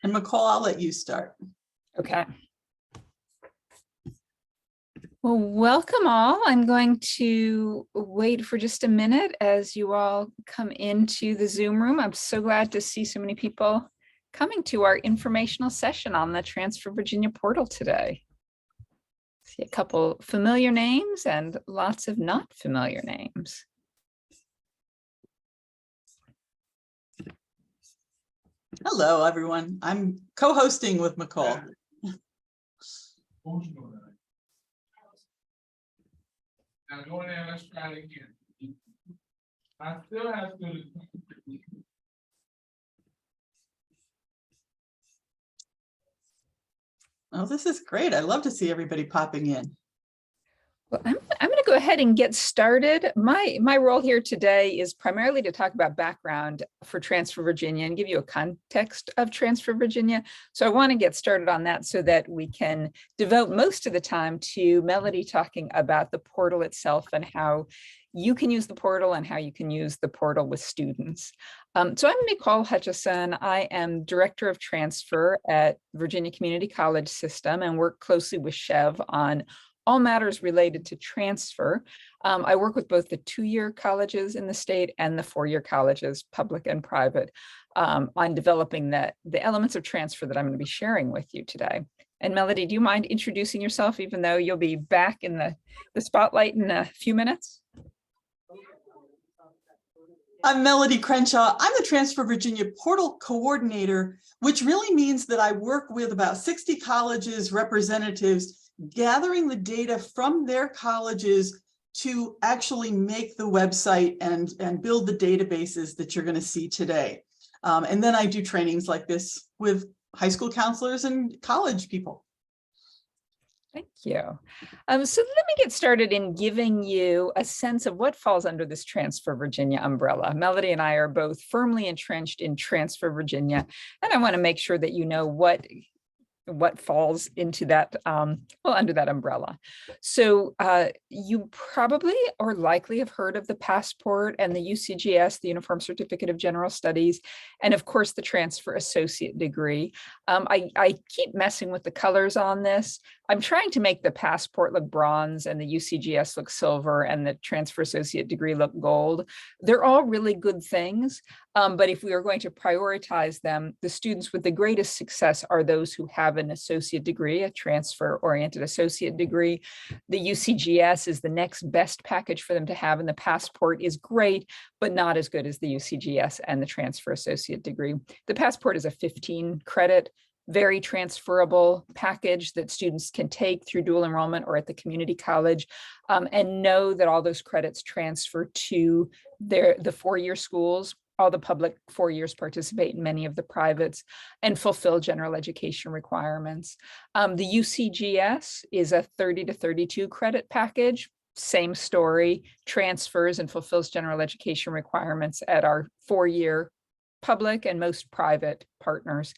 And McCall, I'll let you start. Okay. Well, welcome all. I'm going to wait for just a minute as you all come into the Zoom room. I'm so glad to see so many people coming to our informational session on the Transfer Virginia portal today. See a couple familiar names and lots of not familiar names. Hello, everyone. I'm co-hosting with McCall. Now go in there, let's try it again. I still have to. Oh, this is great. I love to see everybody popping in. Well, I'm going to go ahead and get started. My role here today is primarily to talk about background for Transfer Virginia and give you a context of Transfer Virginia. So I want to get started on that so that we can devote most of the time to Melody talking about the portal itself and how you can use the portal and how you can use the portal with students. So I'm Nicole Hutchison. I am Director of Transfer at Virginia Community College System and work closely with Chev on all matters related to transfer. I work with both the 2-year colleges in the state and the 4-year colleges, public and private, on developing the elements of transfer that I'm going to be sharing with you today. And Melody, do you mind introducing yourself, even though you'll be back in the spotlight in a few minutes? I'm Melody Crenshaw. I'm the Transfer Virginia Portal Coordinator, which really means that I work with about 60 colleges representatives gathering the data from their colleges to actually make the website and build the databases that you're going to see today. And then I do trainings like this with high school counselors and college people. Thank you. So let me get started in giving you a sense of what falls under this Transfer Virginia umbrella. Melody and I are both firmly entrenched in Transfer Virginia, and I want to make sure that you know what falls into that, under that umbrella. So you probably or likely have heard of the passport and the UCGS, the Uniform Certificate of General Studies, and of course the Transfer Associate degree. I keep messing with the colors on this. I'm trying to make the passport look bronze and the UCGS look silver and the Transfer Associate degree look gold. They're all really good things, but if we are going to prioritize them, the students with the greatest success are those who have an associate degree, a transfer-oriented associate degree. The UCGS is the next best package for them to have, and the passport is great, but not as good as the UCGS and the transfer associate degree. The passport is a 15-credit, very transferable package that students can take through dual enrollment or at the community college, and know that all those credits transfer to the 4-year schools. All the public 4 years participate in many of the privates and fulfill general education requirements. The UCGS is a 30 to 32 credit package. Same story, transfers and fulfills general education requirements at our 4-year public and most private partners.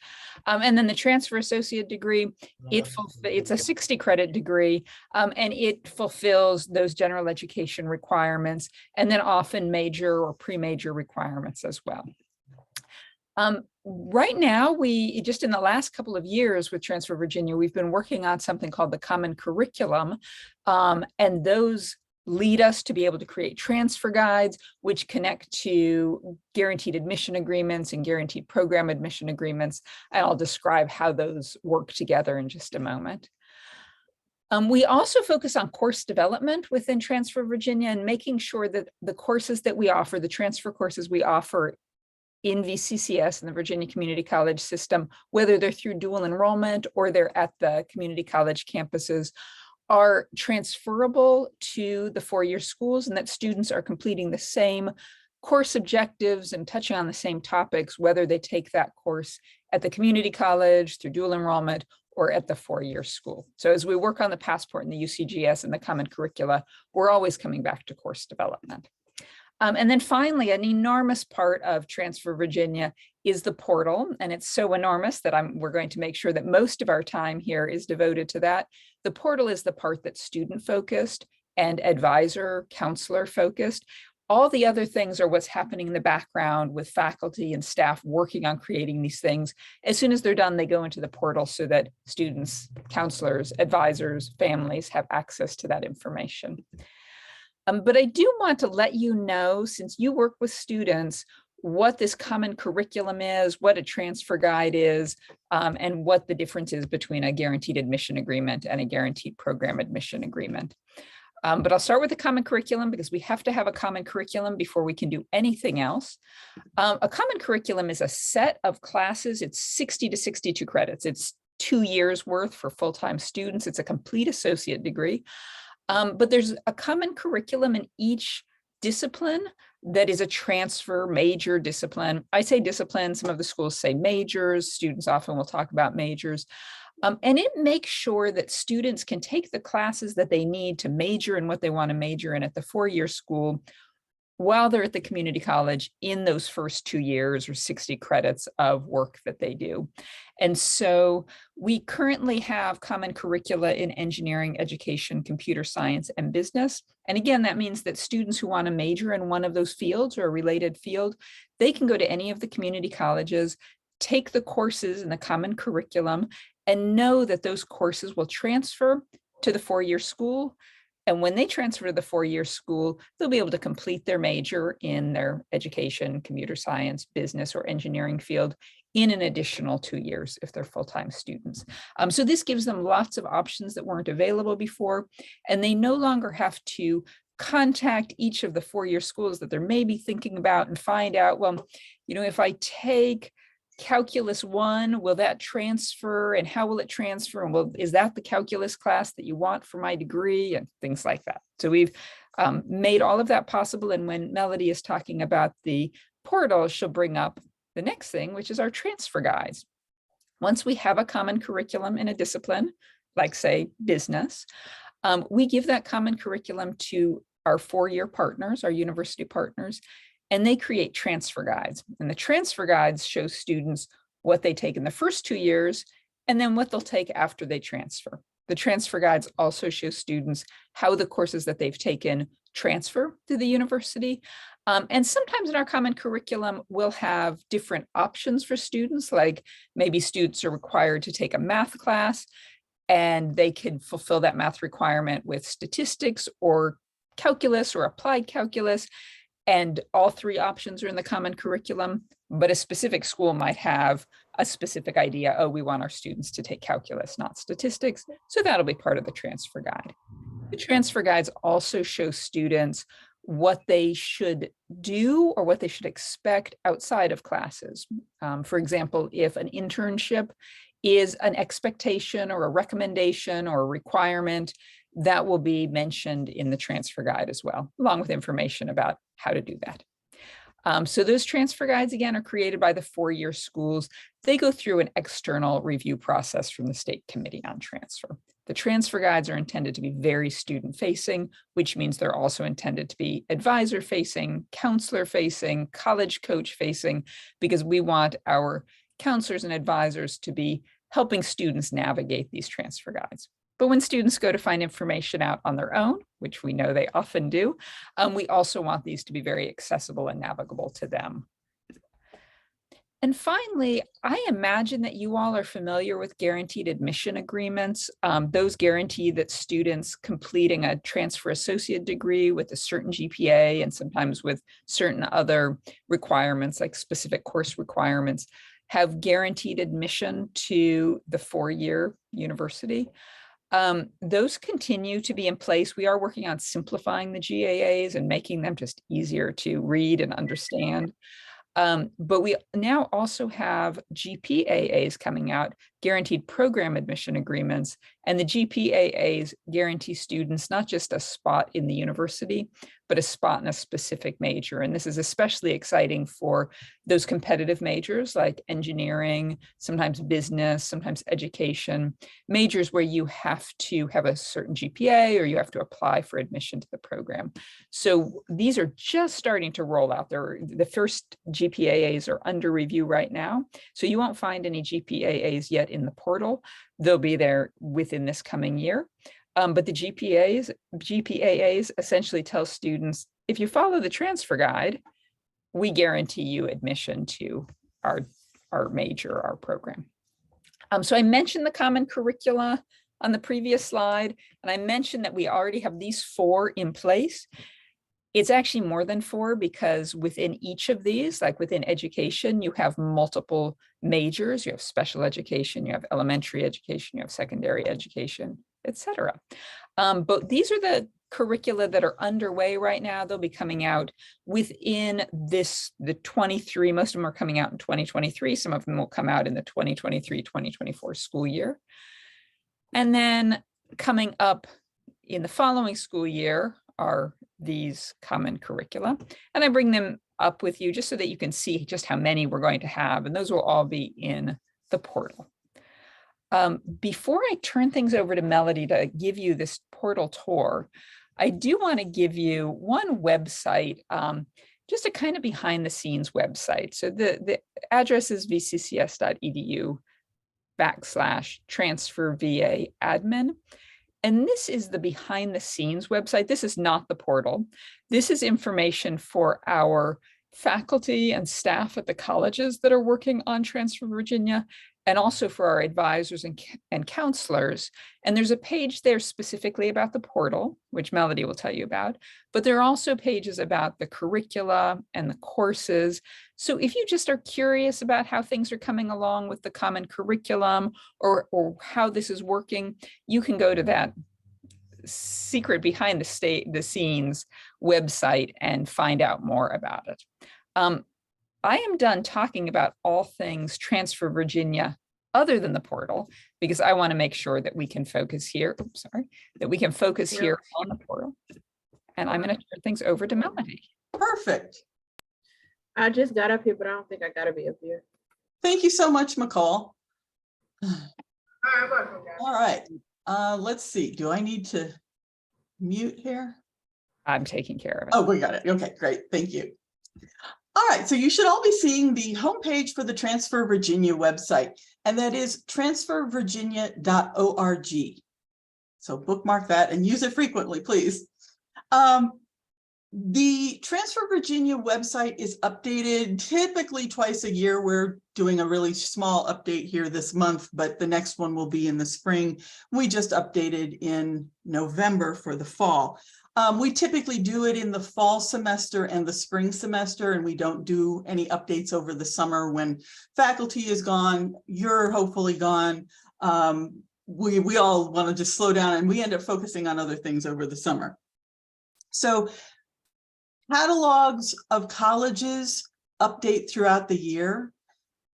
And then the Transfer Associate degree, it's a 60 credit degree, and it fulfills those general education requirements and then often major or pre-major requirements as well. Right now, we just in the last couple of years with Transfer Virginia, we've been working on something called the Common Curriculum, and those lead us to be able to create transfer guides, which connect to guaranteed admission agreements and guaranteed program admission agreements. And I'll describe how those work together in just a moment. We also focus on course development within Transfer Virginia and making sure that the courses that we offer, the transfer courses we offer in VCCS and the Virginia Community College System, whether they're through dual enrollment or they're at the community college campuses, are transferable to the 4-year schools, and that students are completing the same course objectives and touching on the same topics, whether they take that course at the community college through dual enrollment or at the 4-year school. So as we work on the passport and the UCGS and the common curricula, we're always coming back to course development. And then finally, an enormous part of Transfer Virginia is the portal, and it's so enormous that we're going to make sure that most of our time here is devoted to that. The portal is the part that's student focused and advisor, counselor focused. All the other things are what's happening in the background with faculty and staff working on creating these things. As soon as they're done, they go into the portal so that students, counselors, advisors, families have access to that information. But I do want to let you know, since you work with students, what this common curriculum is, what a transfer guide is, and what the difference is between a guaranteed admission agreement and a guaranteed program admission agreement. But I'll start with the common curriculum because we have to have a common curriculum before we can do anything else. A common curriculum is a set of classes. It's 60 to 62 credits. It's 2 years worth for full-time students. It's a complete associate degree. But there's a common curriculum in each discipline that is a transfer major discipline. I say discipline, some of the schools say majors, students often will talk about majors. And it makes sure that students can take the classes that they need to major in what they want to major in at the 4-year school while they're at the community college in those first 2 years or 60 credits of work that they do. And so we currently have common curricula in engineering, education, computer science, and business. And again, that means that students who want to major in one of those fields or a related field, they can go to any of the community colleges, take the courses in the common curriculum, and know that those courses will transfer to the 4-year school. And when they transfer to the 4-year school, they'll be able to complete their major in their education, computer science, business, or engineering field in an additional 2 years if they're full-time students. So this gives them lots of options that weren't available before, and they no longer have to contact each of the 4-year schools that they're maybe thinking about and find out, well, if I take Calculus 1, will that transfer, and how will it transfer, and well, is that the calculus class that you want for my degree, and things like that. So we've made all of that possible, and when Melody is talking about the portal, she'll bring up the next thing, which is our transfer guides. Once we have a common curriculum in a discipline, like say business, we give that common curriculum to our 4-year partners, our university partners, and they create transfer guides. And the transfer guides show students what they take in the first 2 years and then what they'll take after they transfer. The transfer guides also show students how the courses that they've taken transfer to the university. And sometimes in our common curriculum, we'll have different options for students, like maybe students are required to take a math class and they can fulfill that math requirement with statistics or calculus or applied calculus. And all 3 options are in the common curriculum, but a specific school might have a specific idea. Oh, we want our students to take calculus, not statistics. So that'll be part of the transfer guide. The transfer guides also show students what they should do or what they should expect outside of classes. For example, if an internship is an expectation or a recommendation or a requirement, that will be mentioned in the transfer guide as well, along with information about how to do that. So those transfer guides, again, are created by the 4-year schools. They go through an external review process from the State Committee on Transfer. The transfer guides are intended to be very student-facing, which means they're also intended to be advisor-facing, counselor-facing, college coach-facing, because we want our counselors and advisors to be helping students navigate these transfer guides. But when students go to find information out on their own, which we know they often do, we also want these to be very accessible and navigable to them. And finally, I imagine that you all are familiar with guaranteed admission agreements. Those guarantee that students completing a transfer associate degree with a certain GPA and sometimes with certain other requirements, like specific course requirements, have guaranteed admission to the 4-year university. Those continue to be in place. We are working on simplifying the GAAs and making them just easier to read and understand. But we now also have GPAAs coming out, guaranteed program admission agreements, and the GPAAs guarantee students not just a spot in the university, but a spot in a specific major. And this is especially exciting for those competitive majors like engineering, sometimes business, sometimes education, majors where you have to have a certain GPA or you have to apply for admission to the program. So these are just starting to roll out. The first GPAAs are under review right now. So you won't find any GPAAs yet in the portal. They'll be there within this coming year. But the GPAAs essentially tell students if you follow the transfer guide, we guarantee you admission to our major, our program. So I mentioned the common curricula on the previous slide, and I mentioned that we already have these 4 in place. It's actually more than 4 because within each of these, like within education, you have multiple majors. You have special education, you have elementary education, you have secondary education, etc. But these are the curricula that are underway right now. They'll be coming out within the 23, most of them are coming out in 2023. Some of them will come out in the 2023-2024 school year. And then coming up in the following school year are these common curricula. And I bring them up with you just so that you can see just how many we're going to have. And those will all be in the portal. Before I turn things over to Melody to give you this portal tour, I do want to give you one website, just a kind of behind the scenes website. So the address is vccs.edu/transfervaadmin. And this is the behind the scenes website. This is not the portal. This is information for our faculty and staff at the colleges that are working on Transfer Virginia, and also for our advisors and counselors. And there's a page there specifically about the portal, which Melody will tell you about, but there are also pages about the curricula and the courses. So if you just are curious about how things are coming along with the common curriculum or how this is working, you can go to that secret behind the scenes website and find out more about it. I am done talking about all things Transfer Virginia other than the portal, because I want to make sure that we can focus here. Oops, sorry, that we can focus here on the portal. And I'm going to turn things over to Melody. Perfect. I just got up here, but I don't think I gotta be up here. Thank you so much, McCall. All right, welcome, guys. All right, let's see. Do I need to mute here? I'm taking care of it. Oh, we got it. Okay, great. Thank you. All right, so you should all be seeing the homepage for the Transfer Virginia website, and that is transfervirginia.org. So bookmark that and use it frequently, please. The Transfer Virginia website is updated typically twice a year. We're doing a really small update here this month, but the next one will be in the spring. We just updated in November for the fall. We typically do it in the fall semester and the spring semester, and we don't do any updates over the summer when faculty is gone. You're hopefully gone. We all want to just slow down, and we end up focusing on other things over the summer. So catalogs of colleges update throughout the year.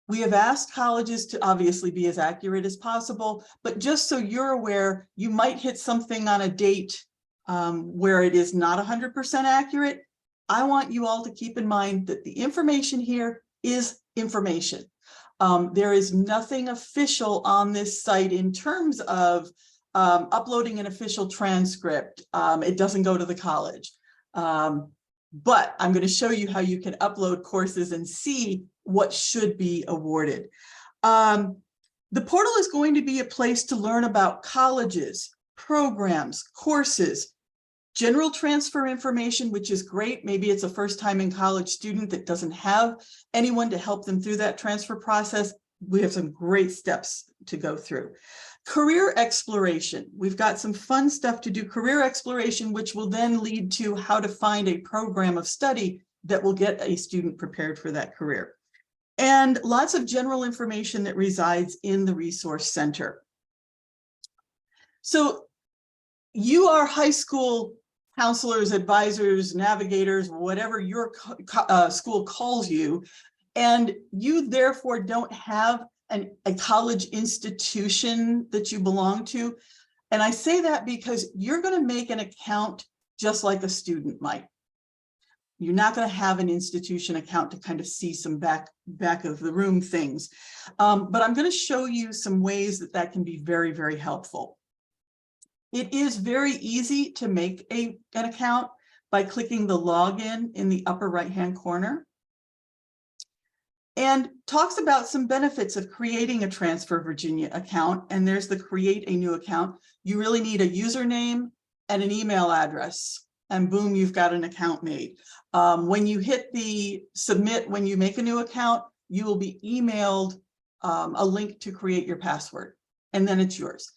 We have asked colleges to obviously be as accurate as possible, but just so you're aware, you might hit something on a date where it is not 100% accurate. I want you all to keep in mind that the information here is information. There is nothing official on this site in terms of uploading an official transcript. It doesn't go to the college. But I'm going to show you how you can upload courses and see what should be awarded. The portal is going to be a place to learn about colleges, programs, courses, general transfer information, which is great. Maybe it's a first-time in college student that doesn't have anyone to help them through that transfer process. We have some great steps to go through. Career exploration. We've got some fun stuff to do. Career exploration, which will then lead to how to find a program of study that will get a student prepared for that career. And lots of general information that resides in the Resource Center. So you are high school counselors, advisors, navigators, whatever your school calls you, and you therefore don't have a college institution that you belong to. And I say that because you're going to make an account just like a student might. You're not going to have an institution account to kind of see some back of the room things. But I'm going to show you some ways that can be very, very helpful. It is very easy to make an account by clicking the login in the upper right-hand corner. And talks about some benefits of creating a Transfer Virginia account. And there's the create a new account. You really need a username and an email address. and boom, you've got an account made. When you hit the submit, when you make a new account, you will be emailed a link to create your password, and then it's yours.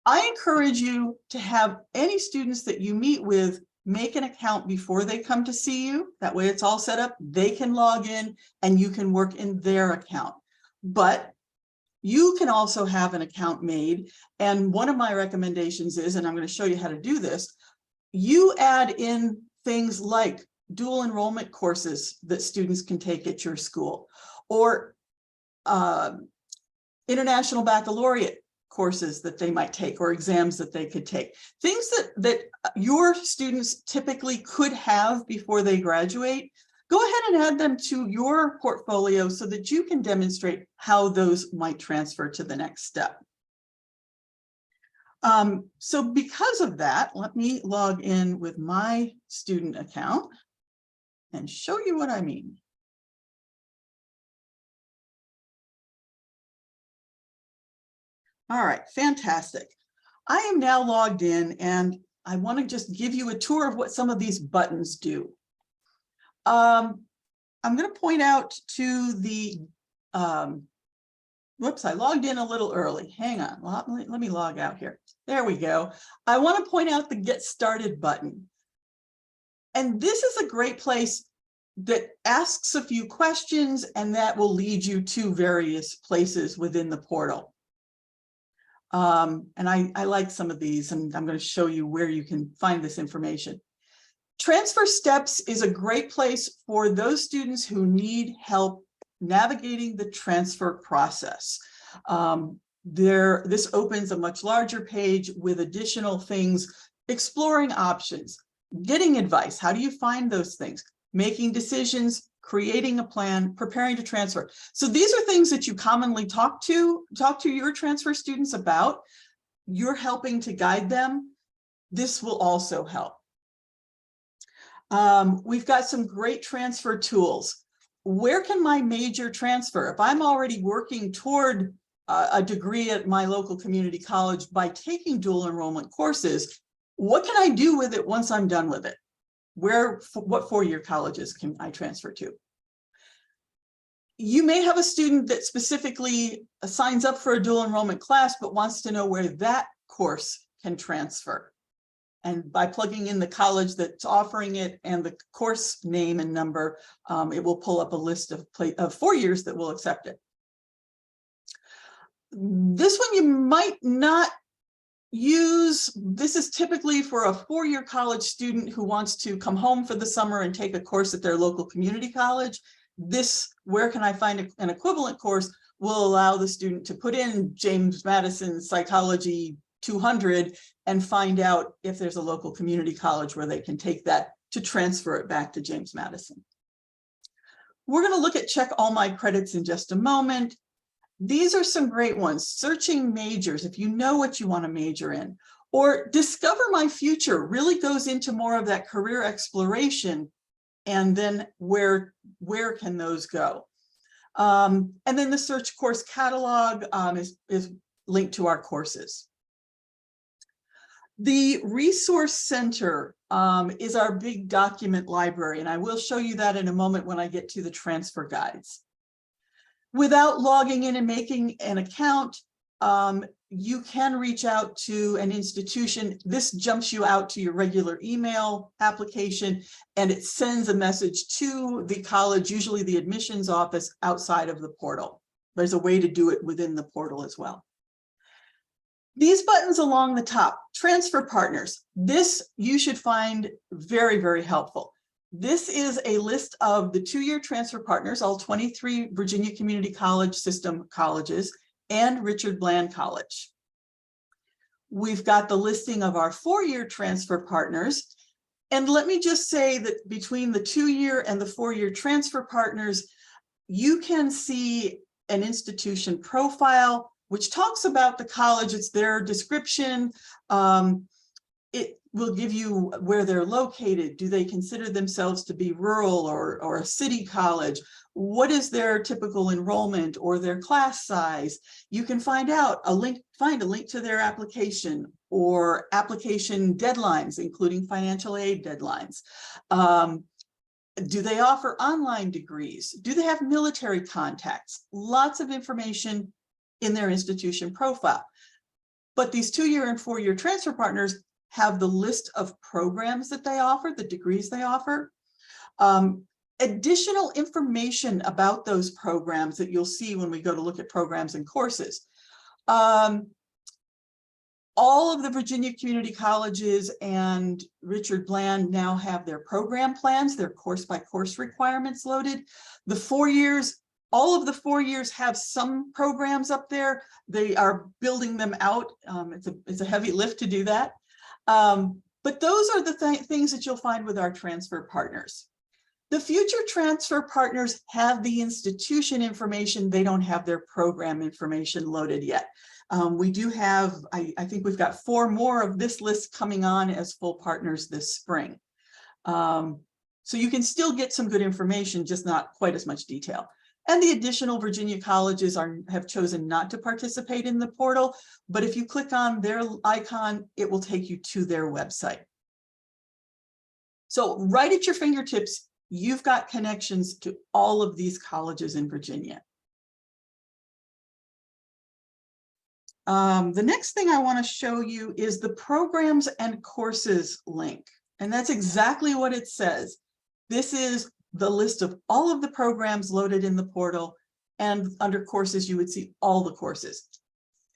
I encourage you to have any students that you meet with make an account before they come to see you. That way it's all set up. They can log in and you can work in their account. But you can also have an account made. And one of my recommendations is, and I'm going to show you how to do this, you add in things like dual enrollment courses that students can take at your school, or international baccalaureate courses that they might take, or exams that they could take. Things that your students typically could have before they graduate. Go ahead and add them to your portfolio so that you can demonstrate how those might transfer to the next step. So because of that, let me log in with my student account and show you what I mean. All right, fantastic. I am now logged in and I want to just give you a tour of what some of these buttons do. I'm going to point out to the, whoops, I logged in a little early. Hang on, let me log out here. There we go. I want to point out the Get Started button. And this is a great place that asks a few questions, and that will lead you to various places within the portal. And I like some of these, and I'm going to show you where you can find this information. Transfer Steps is a great place for those students who need help navigating the transfer process. This opens a much larger page with additional things, exploring options, getting advice. How do you find those things? Making decisions, creating a plan, preparing to transfer. So these are things that you commonly talk to your transfer students about. You're helping to guide them. This will also help. We've got some great transfer tools. Where can my major transfer? If I'm already working toward a degree at my local community college by taking dual enrollment courses, what can I do with it once I'm done with it? What four-year colleges can I transfer to? You may have a student that specifically signs up for a dual enrollment class, but wants to know where that course can transfer. And by plugging in the college that's offering it and the course name and number, it will pull up a list of 4 years that will accept it. This one you might not use. This is typically for a four-year college student who wants to come home for the summer and take a course at their local community college. This, where can I find an equivalent course, will allow the student to put in James Madison Psychology 200 and find out if there's a local community college where they can take that to transfer it back to James Madison. We're going to look at Check All My Credits in just a moment. These are some great ones. Searching majors, if you know what you want to major in, or Discover My Future really goes into more of that career exploration, and then where can those go? And then the Search Course Catalog is linked to our courses. The Resource Center is our big document library, and I will show you that in a moment when I get to the transfer guides. Without logging in and making an account, you can reach out to an institution. This jumps you out to your regular email application, and it sends a message to the college, usually the admissions office outside of the portal. There's a way to do it within the portal as well. These buttons along the top, transfer partners, this you should find very, very helpful. This is a list of the 2-year transfer partners, all 23 Virginia Community College system colleges and Richard Bland College. We've got the listing of our 4-year transfer partners. And let me just say that between the 2-year and the 4-year transfer partners, you can see an institution profile, which talks about the college. It's their description. it will give you where they're located. Do they consider themselves to be rural or a city college? What is their typical enrollment or their class size? You can find out find a link to their application or application deadlines, including financial aid deadlines. Do they offer online degrees? Do they have military contacts? Lots of information in their institution profile. But these 2-year and 4-year transfer partners have the list of programs that they offer, the degrees they offer. Additional information about those programs that you'll see when we go to look at programs and courses. All of the Virginia community colleges and Richard Bland now have their program plans, their course by course requirements loaded. The 4 years, all of the 4 years have some programs up there. They are building them out. It's a heavy lift to do that. But those are the things that you'll find with our transfer partners. The future transfer partners have the institution information. They don't have their program information loaded yet. We do have, I think we've got 4 more of this list coming on as full partners this spring. So you can still get some good information, just not quite as much detail. And the additional Virginia colleges have chosen not to participate in the portal, but if you click on their icon, it will take you to their website. So right at your fingertips, you've got connections to all of these colleges in Virginia. The next thing I want to show you is the programs and courses link. And that's exactly what it says. This is the list of all of the programs loaded in the portal, and under courses, you would see all the courses.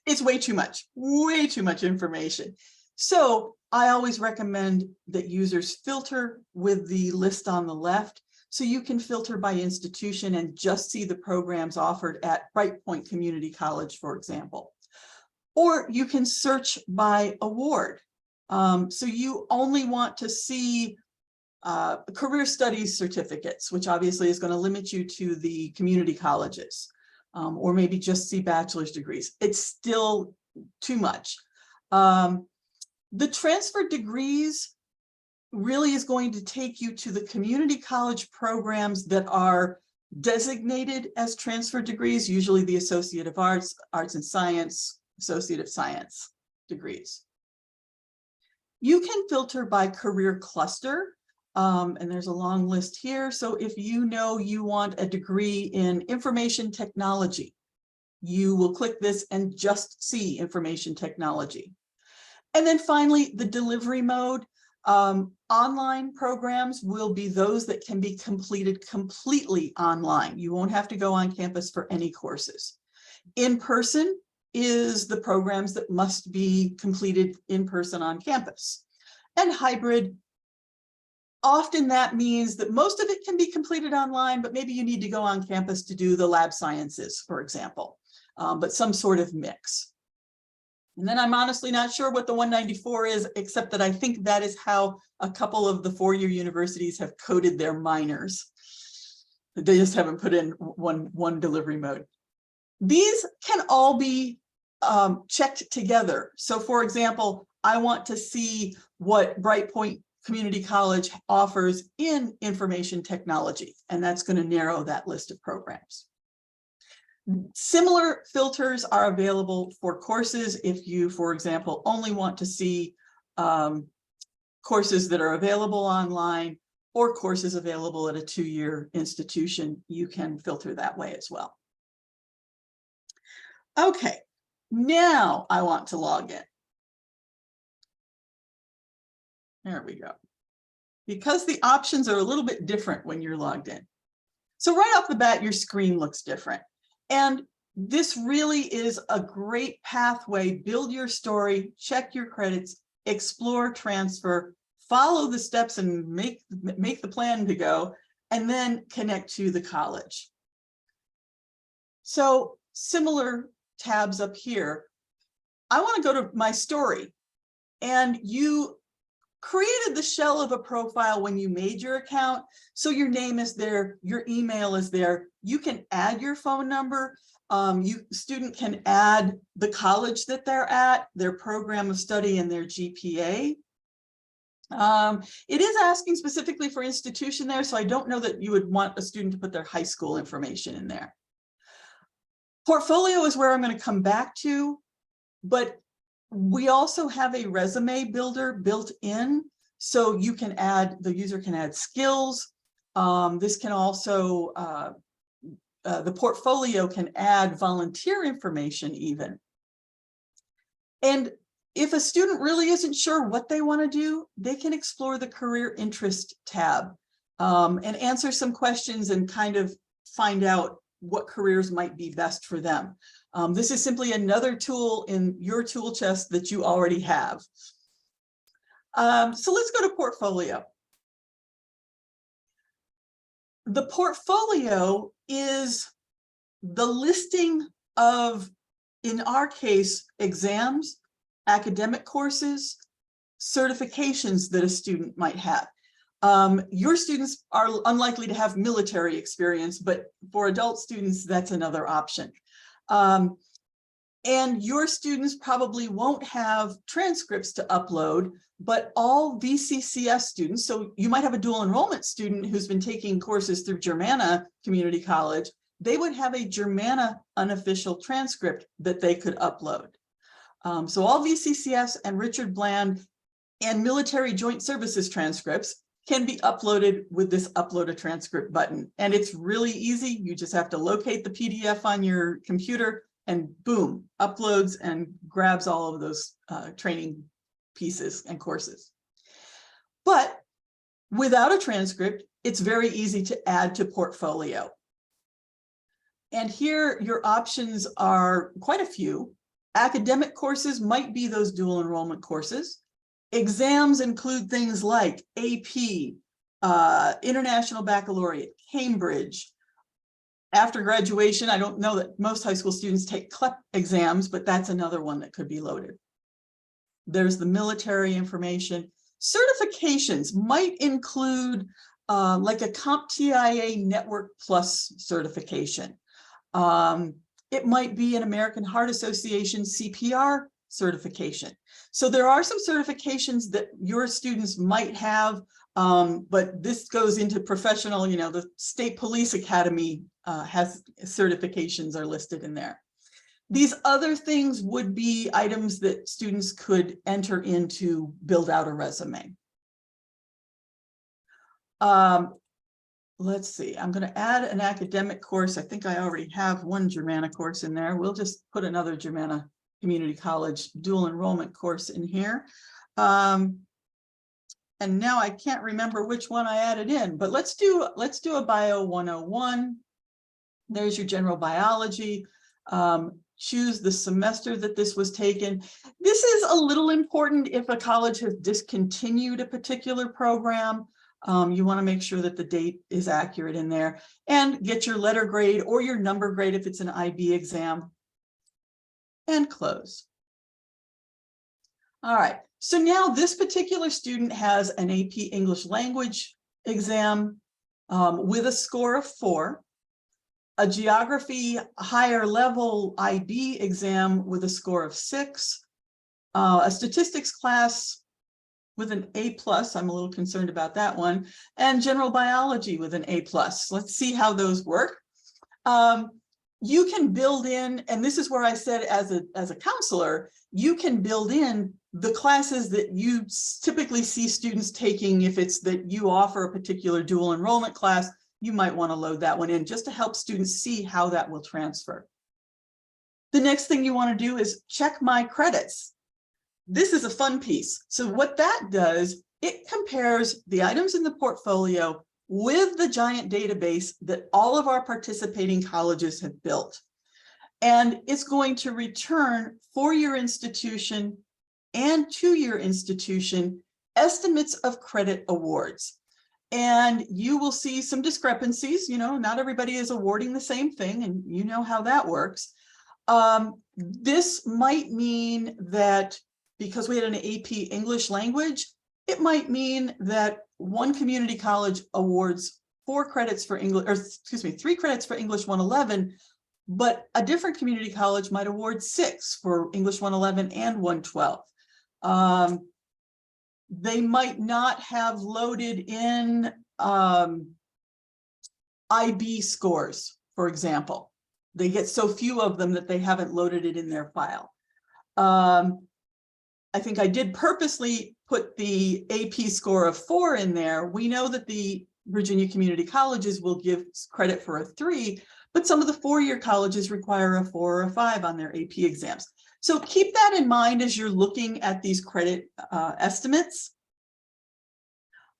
It's way too much information. So I always recommend that users filter with the list on the left. So you can filter by institution and just see the programs offered at Brightpoint Community College, for example. Or you can search by award. So you only want to see career studies certificates, which obviously is going to limit you to the community colleges, or maybe just see bachelor's degrees. It's still too much. The transfer degrees really is going to take you to the community college programs that are designated as transfer degrees, usually the Associate of Arts, Arts and Science, Associate of Science degrees. You can filter by career cluster, and there's a long list here. So if you know you want a degree in information technology, you will click this and just see information technology. And then finally, the delivery mode. Online programs will be those that can be completed completely online. You won't have to go on campus for any courses. In person is the programs that must be completed in person on campus. And hybrid, often that means that most of it can be completed online, but maybe you need to go on campus to do the lab sciences, for example, but some sort of mix. And then I'm honestly not sure what the 194 is, except that I think that is how a couple of the 4-year universities have coded their minors. They just haven't put in one delivery mode. These can all be checked together. So for example, I want to see what Brightpoint Community College offers in information technology, and that's going to narrow that list of programs. Similar filters are available for courses. If you, for example, only want to see courses that are available online or courses available at a 2-year institution, you can filter that way as well. Okay, now I want to log in. There we go. Because the options are a little bit different when you're logged in. So right off the bat, your screen looks different. And this really is a great pathway. Build your story, check your credits, explore transfer, follow the steps and make the plan to go, and then connect to the college. So similar tabs up here. I want to go to my story, and you created the shell of a profile when you made your account. So your name is there, your email is there. You can add your phone number. Student can add the college that they're at, their program of study, and their GPA. It is asking specifically for institution there, so I don't know that you would want a student to put their high school information in there. Portfolio is where I'm going to come back to, but we also have a resume builder built in, so you can add, the user can add skills. This can also, the portfolio can add volunteer information even. And if a student really isn't sure what they want to do, they can explore the career interest tab and answer some questions and kind of find out what careers might be best for them. This is simply another tool in your tool chest that you already have. So let's go to portfolio. The portfolio is the listing of, in our case, exams, academic courses, certifications that a student might have. Your students are unlikely to have military experience, but for adult students, that's another option. And your students probably won't have transcripts to upload, but all VCCS students, so you might have a dual enrollment student who's been taking courses through Germanna Community College, they would have a Germanna unofficial transcript that they could upload. So all VCCS and Richard Bland and military joint services transcripts can be uploaded with this upload a transcript button. And it's really easy. You just have to locate the PDF on your computer and boom, uploads and grabs all of those training pieces and courses. But without a transcript, it's very easy to add to portfolio. And here your options are quite a few. Academic courses might be those dual enrollment courses. Exams include things like AP, International Baccalaureate, Cambridge. After graduation, I don't know that most high school students take CLEP exams, but that's another one that could be loaded. There's the military information. Certifications might include like a CompTIA Network Plus certification. It might be an American Heart Association CPR certification. So there are some certifications that your students might have, but this goes into professional, you know, the State Police Academy has certifications are listed in there. These other things would be items that students could enter in to build out a resume. Let's see, I'm going to add an academic course. I think I already have one Germanna course in there. We'll just put another Germanna Community College dual enrollment course in here. And now I can't remember which one I added in, but let's do a Bio 101. There's your general biology. Choose the semester that this was taken. This is a little important if a college has discontinued a particular program. You want to make sure that the date is accurate in there and get your letter grade or your number grade if it's an IB exam, and close. All right, so now this particular student has an AP English language exam with a score of 4, a geography higher level IB exam with a score of 6, a statistics class with an A+, I'm a little concerned about that one, and general biology with an A+. Let's see how those work. You can build in, and this is where I said as a counselor, you can build in the classes that you typically see students taking. If it's that you offer a particular dual enrollment class, you might want to load that one in just to help students see how that will transfer. The next thing you want to do is check my credits. This is a fun piece. So what that does, it compares the items in the portfolio with the giant database that all of our participating colleges have built. And it's going to return for your institution and to your institution estimates of credit awards. And you will see some discrepancies. You know, not everybody is awarding the same thing, and you know how that works. This might mean that because we had an AP English language, it might mean that one community college awards 4 credits for English, or excuse me, 3 credits for English 111, but a different community college might award 6 for English 111 and 112. they might not have loaded in IB scores, for example. They get so few of them that they haven't loaded it in their file. I think I did purposely put the AP score of 4 in there. We know that the Virginia community colleges will give credit for a 3, but some of the 4-year colleges require a 4 or a 5 on their AP exams. So keep that in mind as you're looking at these credit estimates.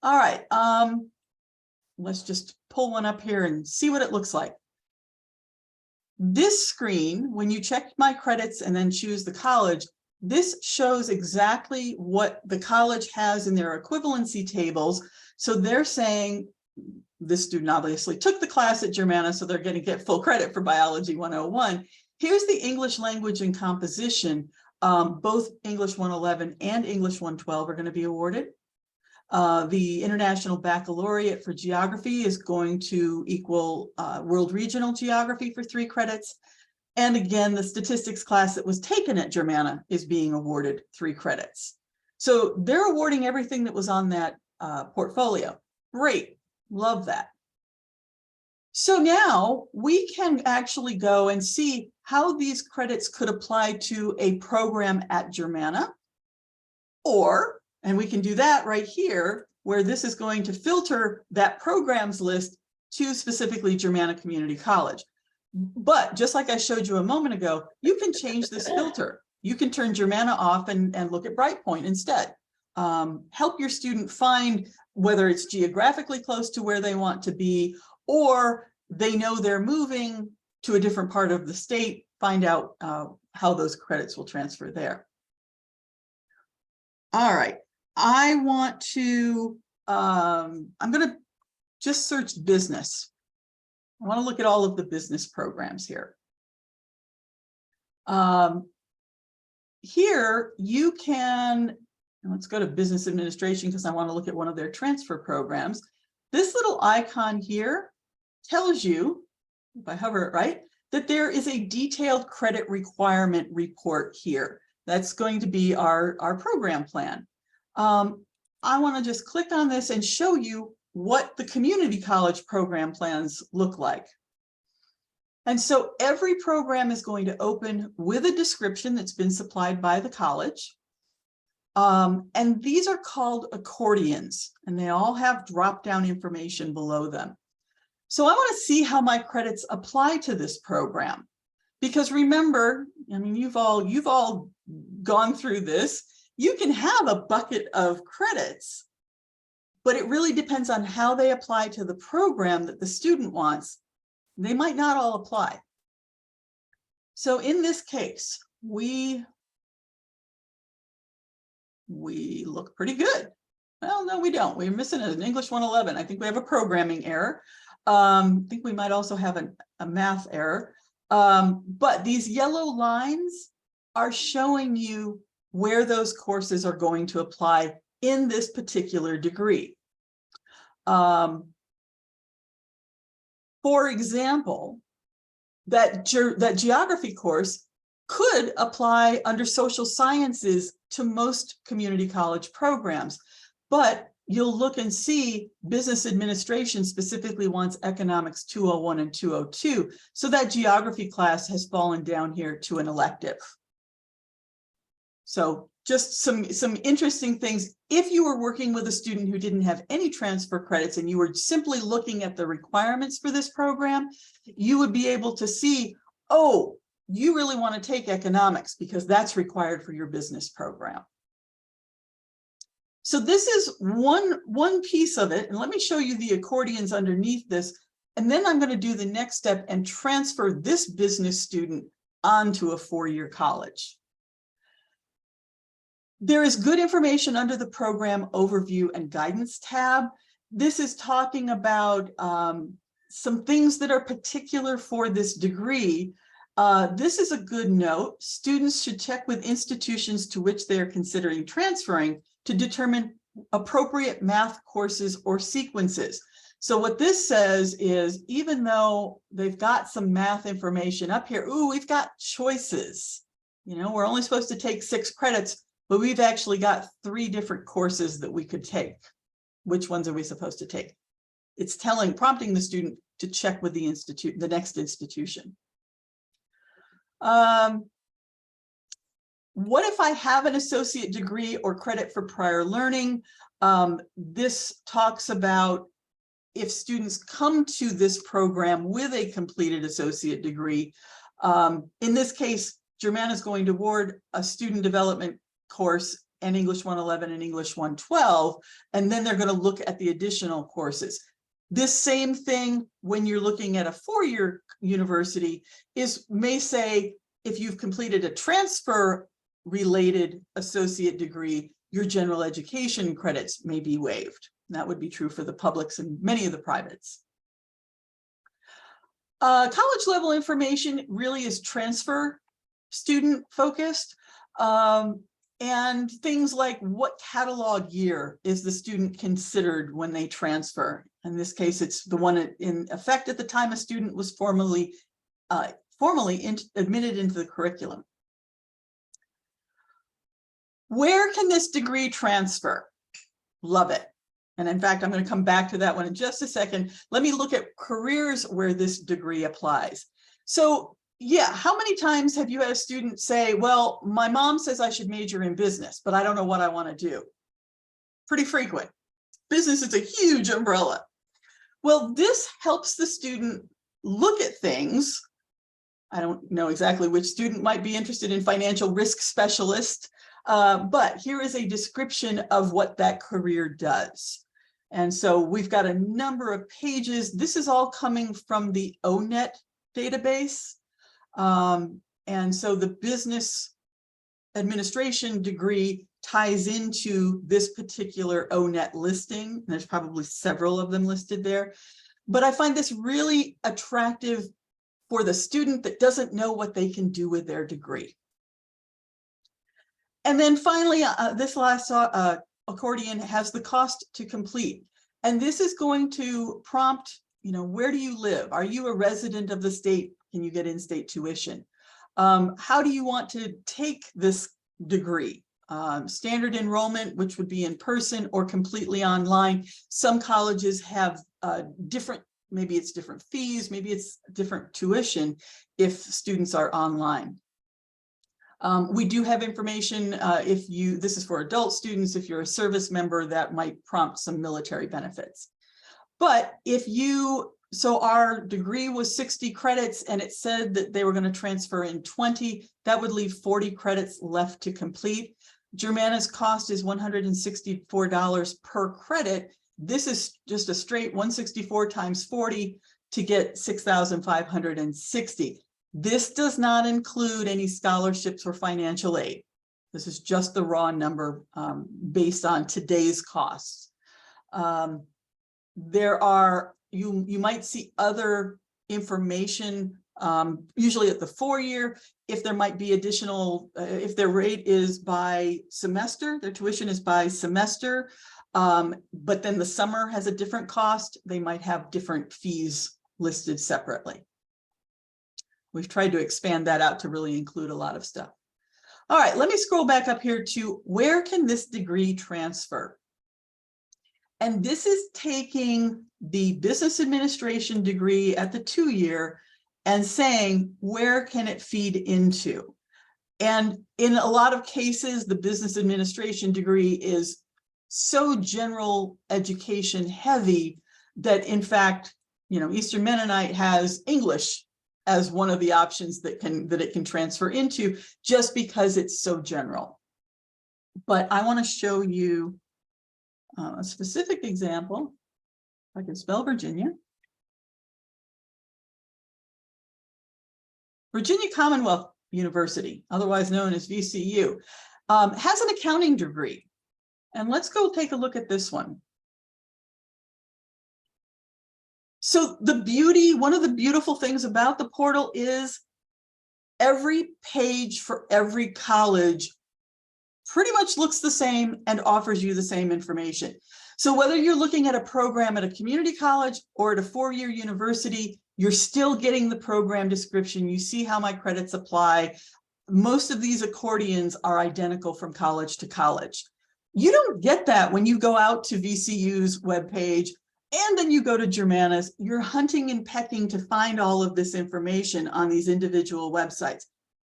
All right, let's just pull one up here and see what it looks like. This screen, when you check my credits and then choose the college, this shows exactly what the college has in their equivalency tables. So they're saying this student obviously took the class at Germanna, so they're going to get full credit for Biology 101. Here's the English language and composition. Both English 111 and English 112 are going to be awarded. The International Baccalaureate for Geography is going to equal World Regional Geography for 3 credits. And again, the statistics class that was taken at Germanna is being awarded 3 credits. So they're awarding everything that was on that portfolio. Great, love that. So now we can actually go and see how these credits could apply to a program at Germanna, or, and we can do that right here, where this is going to filter that programs list to specifically Germanna Community College. But just like I showed you a moment ago, you can change this filter. You can turn Germanna off and look at Brightpoint instead. Help your student find whether it's geographically close to where they want to be, or they know they're moving to a different part of the state, find out how those credits will transfer there. All right, I want to, I'm going to just search business. I want to look at all of the business programs here. Here you can, let's go to business administration because I want to look at one of their transfer programs. This little icon here tells you, if I hover it right, that there is a detailed credit requirement report here. That's going to be our program plan. I want to just click on this and show you what the community college program plans look like. And so every program is going to open with a description that's been supplied by the college. And these are called accordions, and they all have drop-down information below them. So I want to see how my credits apply to this program. Because remember, I mean, you've all gone through this. You can have a bucket of credits, but it really depends on how they apply to the program that the student wants. They might not all apply. So in this case, we look pretty good. Well, no, we don't. We're missing an English 111. I think we have a programming error. I think we might also have a math error. But these yellow lines are showing you where those courses are going to apply in this particular degree. For example, that geography course could apply under social sciences to most community college programs, but you'll look and see business administration specifically wants economics 201 and 202. So that geography class has fallen down here to an elective. So just some interesting things. If you were working with a student who didn't have any transfer credits and you were simply looking at the requirements for this program, you would be able to see, oh, you really want to take economics because that's required for your business program. So this is one piece of it. And let me show you the accordions underneath this. And then I'm going to do the next step and transfer this business student onto a 4-year college. There is good information under the program overview and guidance tab. This is talking about some things that are particular for this degree. This is a good note. Students should check with institutions to which they are considering transferring to determine appropriate math courses or sequences. So what this says is, even though they've got some math information up here, ooh, we've got choices. You know, we're only supposed to take 6 credits, but we've actually got 3 different courses that we could take. Which ones are we supposed to take? It's prompting the student to check with the next institution. What if I have an associate degree or credit for prior learning? This talks about if students come to this program with a completed associate degree. In this case, Germanna is going to award a student development course and English 111 and English 112, and then they're going to look at the additional courses. This same thing when you're looking at a 4-year university may say, if you've completed a transfer related associate degree, your general education credits may be waived. And that would be true for the publics and many of the privates. College level information really is transfer student focused. And things like what catalog year is the student considered when they transfer? In this case, it's the one in effect at the time a student was formally admitted into the curriculum. Where can this degree transfer? Love it. And in fact, I'm going to come back to that one in just a second. Let me look at careers where this degree applies. So yeah, how many times have you had a student say, well, my mom says I should major in business, but I don't know what I want to do? Pretty frequent. Business is a huge umbrella. Well, this helps the student look at things. I don't know exactly which student might be interested in financial risk specialist, but here is a description of what that career does. And so we've got a number of pages. This is all coming from the ONET database. And so the business administration degree ties into this particular ONET listing. There's probably several of them listed there, but I find this really attractive for the student that doesn't know what they can do with their degree. And then finally, this last accordion has the cost to complete. And this is going to prompt, where do you live? Are you a resident of the state? Can you get in-state tuition? How do you want to take this degree? Standard enrollment, which would be in person or completely online. Some colleges have maybe it's different fees, maybe it's different tuition if students are online. We do have information this is for adult students, if you're a service member, that might prompt some military benefits. But so our degree was 60 credits and it said that they were going to transfer in 20, that would leave 40 credits left to complete. Germanna's cost is $164 per credit. This is just a straight 164 times 40 to get 6,560. This does not include any scholarships or financial aid. This is just the raw number based on today's costs. You might see other information, usually at the 4-year, if there might be additional, if their rate is by semester, their tuition is by semester, but then the summer has a different cost, they might have different fees listed separately. We've tried to expand that out to really include a lot of stuff. All right, let me scroll back up here to where can this degree transfer? And this is taking the business administration degree at the 2-year and saying, where can it feed into? And in a lot of cases, the business administration degree is so general education heavy that in fact, Eastern Mennonite has English as one of the options that it can transfer into just because it's so general. But I want to show you a specific example. I can spell Virginia. Virginia Commonwealth University, otherwise known as VCU, has an accounting degree. And let's go take a look at this one. So one of the beautiful things about the portal is every page for every college pretty much looks the same and offers you the same information. So whether you're looking at a program at a community college or at a 4-year university, you're still getting the program description. You see how my credits apply. most of these accordions are identical from college to college. You don't get that when you go out to VCU's webpage and then you go to Germanus. You're hunting and pecking to find all of this information on these individual websites.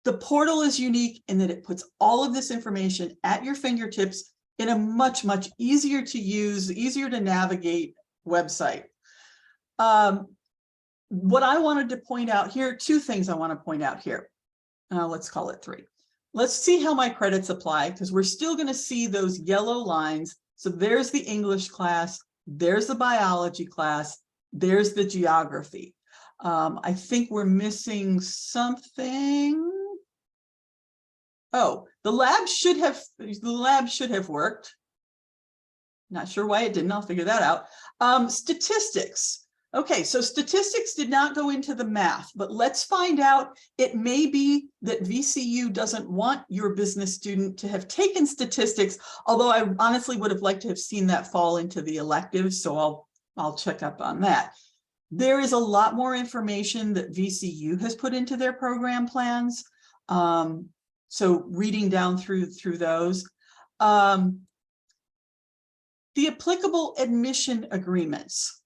The portal is unique in that it puts all of this information at your fingertips in a much, much easier to use, easier to navigate website. What I wanted to point out here, two things I want to point out here. Let's call it three. Let's see how my credits apply, because we're still going to see those yellow lines. So there's the English class, there's the biology class, there's the geography. I think we're missing something. Oh, the lab should have worked. Not sure why it didn't. I'll figure that out. Statistics. Okay, so statistics did not go into the math, but let's find out. It may be that VCU doesn't want your business student to have taken statistics, although I honestly would have liked to have seen that fall into the electives, so I'll check up on that. There is a lot more information that VCU has put into their program plans. So reading down through those. The applicable admission agreements.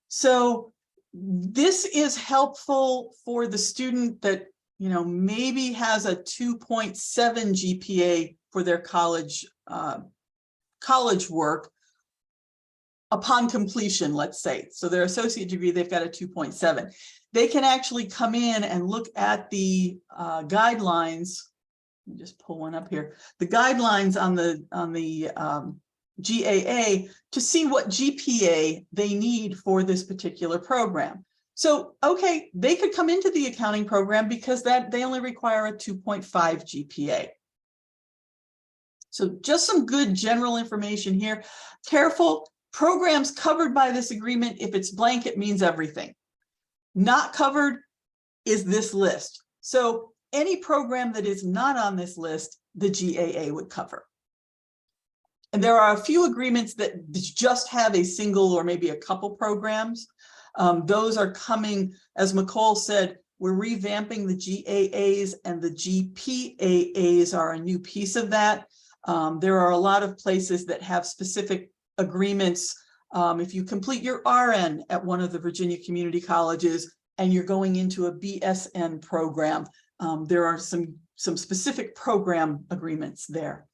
So this is helpful for the student that, you know, maybe has a 2.7 GPA for their college work upon completion, let's say. So their associate degree, they've got a 2.7. They can actually come in and look at the guidelines. Let me just pull one up here. The guidelines on the GAA to see what GPA they need for this particular program. So, okay, they could come into the accounting program because they only require a 2.5 GPA. So just some good general information here. Careful, programs covered by this agreement, if it's blank, it means everything. Not covered is this list. So any program that is not on this list, the GAA would cover. And there are a few agreements that just have a single or maybe a couple programs. Those are coming, as McCall said, we're revamping the GAAs, and the GPAAs are a new piece of that. There are a lot of places that have specific agreements. If you complete your RN at one of the Virginia community colleges and you're going into a BSN program, there are some specific program agreements there.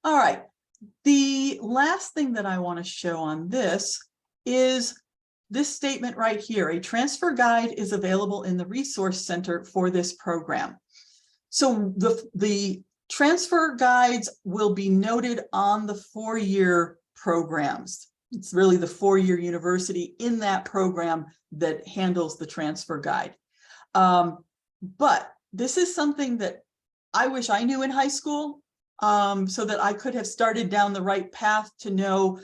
All right, the last thing that I want to show on this is this statement right here. A transfer guide is available in the resource center for this program. So the transfer guides will be noted on the four-year programs. It's really the four-year university in that program that handles the transfer guide. But this is something that I wish I knew in high school, so that I could have started down the right path to know,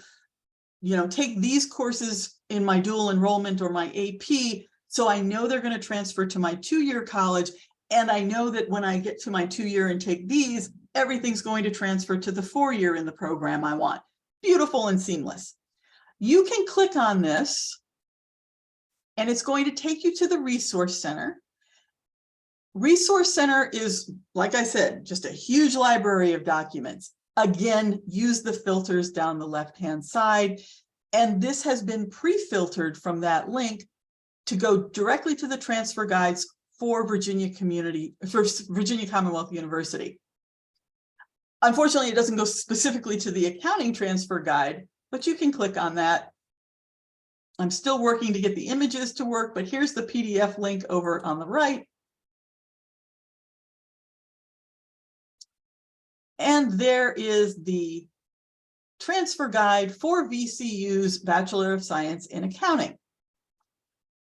you know, take these courses in my dual enrollment or my AP, so I know they're going to transfer to my two-year college, and I know that when I get to my two-year and take these, everything's going to transfer to the four-year in the program I want. Beautiful and seamless. You can click on this, and it's going to take you to the Resource Center. Resource Center is, like I said, just a huge library of documents. Again, use the filters down the left-hand side. And this has been pre-filtered from that link to go directly to the transfer guides for Virginia Commonwealth University. Unfortunately, it doesn't go specifically to the accounting transfer guide, but you can click on that. I'm still working to get the images to work, but here's the PDF link over on the right. And there is the transfer guide for VCU's Bachelor of Science in Accounting.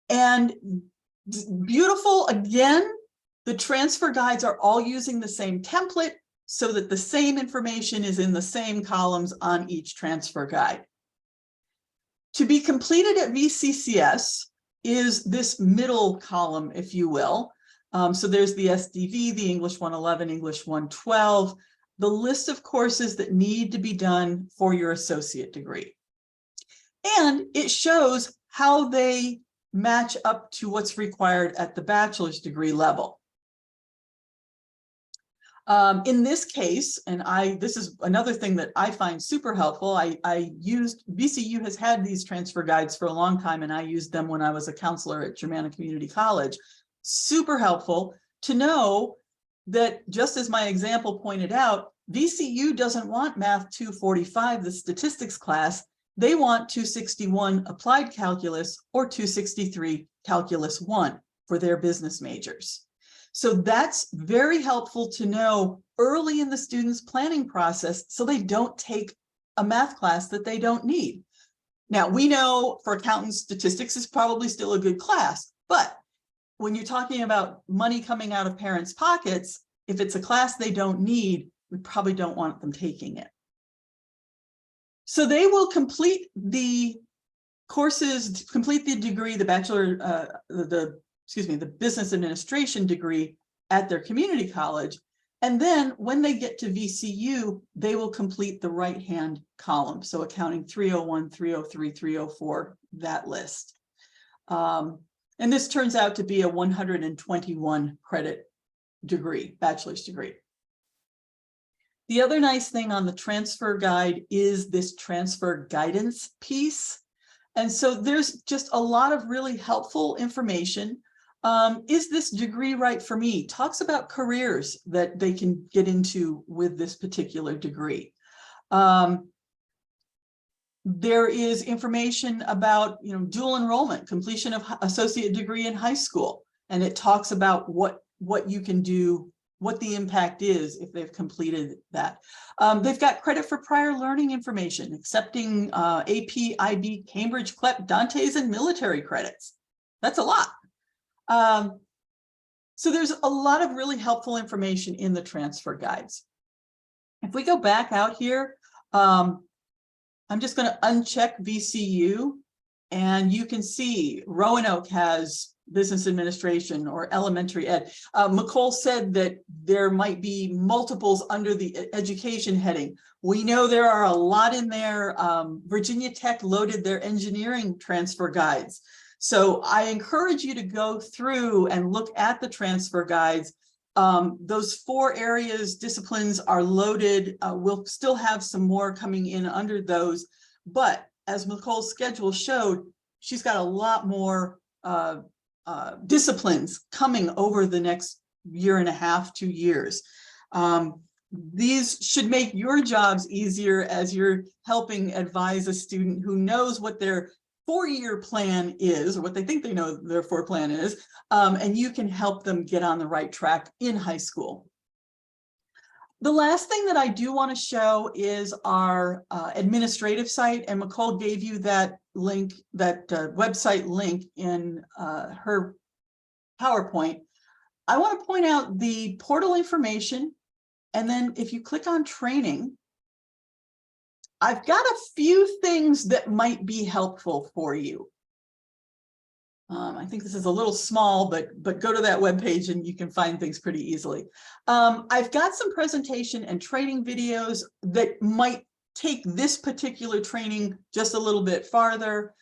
And beautiful, again, the transfer guides are all using the same template so that the same information is in the same columns on each transfer guide. To be completed at VCCS is this middle column, if you will. So there's the SDV, the English 111, English 112, the list of courses that need to be done for your associate degree. And it shows how they match up to what's required at the bachelor's degree level. In this case, and this is another thing that I find super helpful. I used, VCU has had these transfer guides for a long time, and I used them when I was a counselor at Germanna Community College. Super helpful to know that, just as my example pointed out, VCU doesn't want Math 245, the statistics class. They want 261 applied calculus or 263 calculus 1 for their business majors. So that's very helpful to know early in the student's planning process, so they don't take a math class that they don't need. Now, we know for accountants, statistics is probably still a good class, but when you're talking about money coming out of parents' pockets, if it's a class they don't need, we probably don't want them taking it. So they will complete the courses, complete the degree, the bachelor, the business administration degree at their community college. And then when they get to VCU, they will complete the right-hand column. So accounting 301, 303, 304, that list. And this turns out to be a 121 credit degree, bachelor's degree. The other nice thing on the transfer guide is this transfer guidance piece. And so there's just a lot of really helpful information. Is this degree right for me? Talks about careers that they can get into with this particular degree. There is information about, dual enrollment, completion of associate degree in high school. And it talks about what you can do, what the impact is if they've completed that. They've got credit for prior learning information, accepting AP, IB, Cambridge, CLEP, Dante's, and military credits. That's a lot. So there's a lot of really helpful information in the transfer guides. If we go back out here, I'm just going to uncheck VCU, and you can see Roanoke has business administration or elementary ed. McCall said that there might be multiples under the education heading. We know there are a lot in there. Virginia Tech loaded their engineering transfer guides. So I encourage you to go through and look at the transfer guides. Those 4 areas, disciplines are loaded. We'll still have some more coming in under those. But as Nicole's schedule showed, she's got a lot more disciplines coming over the next 1.5 to 2 years. These should make your jobs easier as you're helping advise a student who knows what their 4-year plan is, or what they think they know their 4 plan is, and you can help them get on the right track in high school. The last thing that I do want to show is our administrative site, and McCall gave you that link, that website link in her PowerPoint. I want to point out the portal information, and then if you click on training, I've got a few things that might be helpful for you. I think this is a little small, but go to that webpage and you can find things pretty easily. I've got some presentation and training videos that might take this particular training just a little bit farther.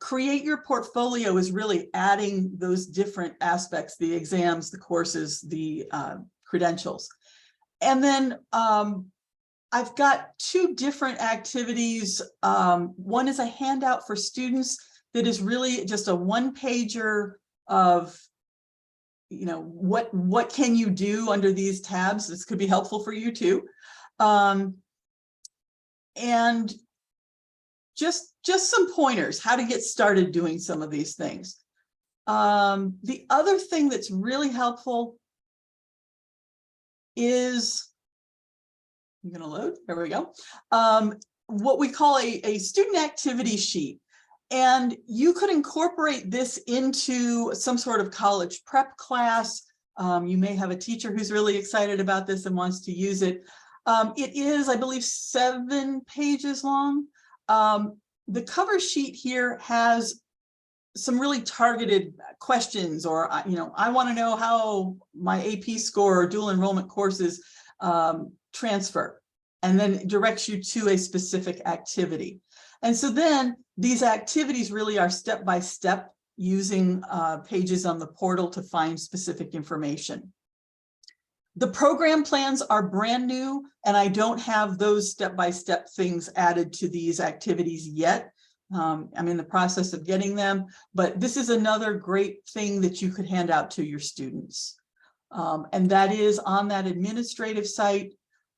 Create Your Portfolio is really adding those different aspects, the exams, the courses, the credentials. And then I've got 2 different activities. One is a handout for students that is really just a 1-pager of, what can you do under these tabs? This could be helpful for you too. And just some pointers, how to get started doing some of these things. The other thing that's really helpful is, I'm going to load, there we go, what we call a student activity sheet. And you could incorporate this into some sort of college prep class. You may have a teacher who's really excited about this and wants to use it. It is, I believe, 7 pages long. The cover sheet here has some really targeted questions, or, I want to know how my AP score or dual enrollment courses transfer, and then directs you to a specific activity. And so then these activities really are step-by-step, using pages on the portal to find specific information. The program plans are brand new, and I don't have those step-by-step things added to these activities yet. I'm in the process of getting them, but this is another great thing that you could hand out to your students. And that is on that administrative site.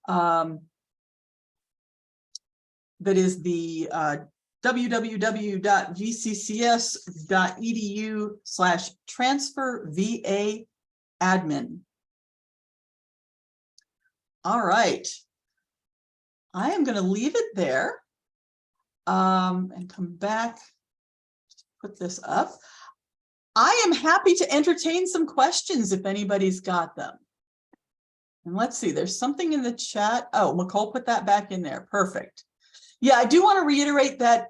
That is the www.vccs.edu/transfer-va-admin. All right. I am going to leave it there and come back, put this up. I am happy to entertain some questions if anybody's got them. And let's see, there's something in the chat. Oh, Nicole put that back in there. Perfect. Yeah, I do want to reiterate that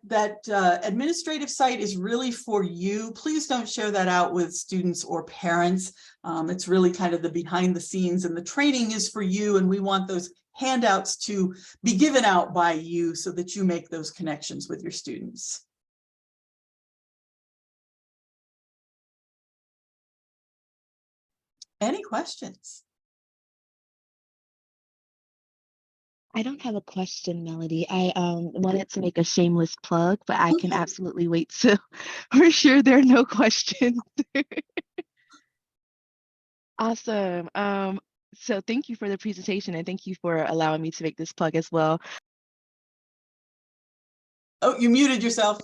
administrative site is really for you. Please don't share that out with students or parents. It's really kind of the behind the scenes, and the training is for you, and we want those handouts to be given out by you so that you make those connections with your students. Any questions? I don't have a question, Melody. I wanted to make a shameless plug, but I can absolutely wait to for sure there are no questions. Awesome. So thank you for the presentation, and thank you for allowing me to make this plug as well. Oh, you muted yourself.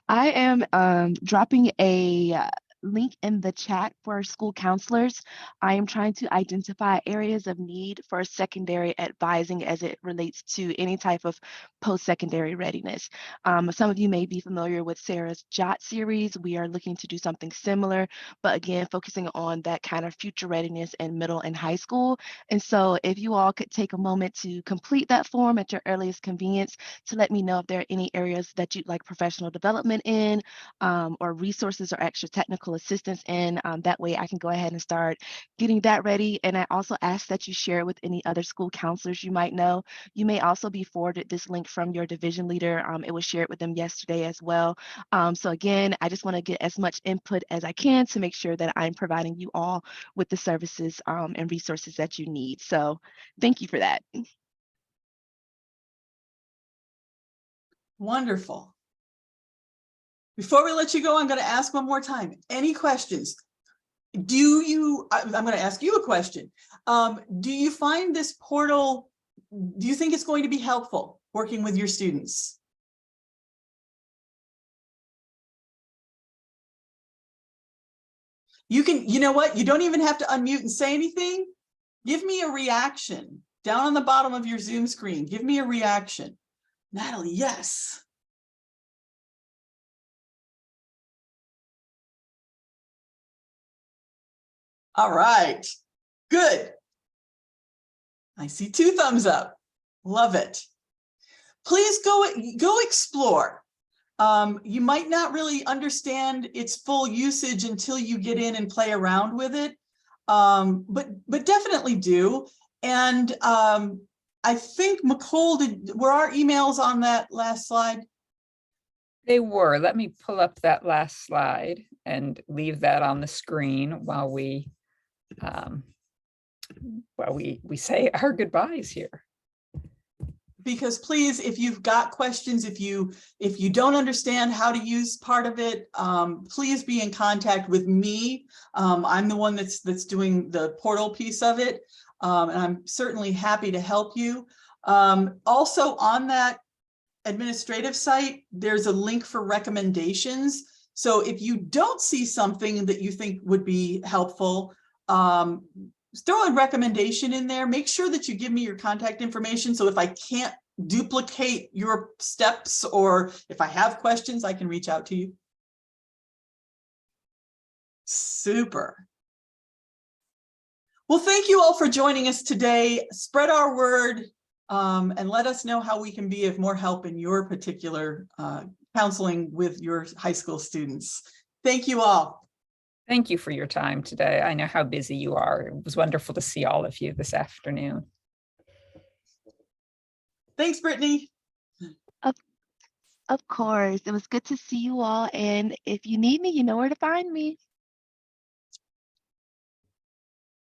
I am dropping a link in the chat for school counselors. I am trying to identify areas of need for secondary advising as it relates to any type of post-secondary readiness. Some of you may be familiar with Sarah's JOT series. We are looking to do something similar, but again, focusing on that kind of future readiness in middle and high school. And so if you all could take a moment to complete that form at your earliest convenience to let me know if there are any areas that you'd like professional development in, or resources or extra technical assistance in. That way I can go ahead and start getting that ready. And I also ask that you share it with any other school counselors you might know. You may also be forwarded this link from your division leader. It was shared with them yesterday as well. So again, I just want to get as much input as I can to make sure that I'm providing you all with the services and resources that you need. So thank you for that. Wonderful. Before we let you go, I'm going to ask one more time. Any questions? I'm going to ask you a question. Do you find this portal, do you think it's going to be helpful working with your students? You know what? You don't even have to unmute and say anything. Give me a reaction down on the bottom of your Zoom screen. Give me a reaction. Natalie, yes. All right, good. I see 2 thumbs up. Love it. Please go explore. You might not really understand its full usage until you get in and play around with it, but definitely do. And I think, Nicole, were our emails on that last slide? They were. Let me pull up that last slide and leave that on the screen while we say our goodbyes here. Because please, if you've got questions, if you don't understand how to use part of it, please be in contact with me. I'm the one that's doing the portal piece of it, and I'm certainly happy to help you. Also on that administrative site, there's a link for recommendations. So if you don't see something that you think would be helpful, throw a recommendation in there. Make sure that you give me your contact information, so if I can't duplicate your steps or if I have questions, I can reach out to you. Super. Well, thank you all for joining us today. Spread our word and let us know how we can be of more help in your particular counseling with your high school students. Thank you all. Thank you for your time today. I know how busy you are. It was wonderful to see all of you this afternoon. Thanks, Brittany. Of course, it was good to see you all. And if you need me, you know where to find me.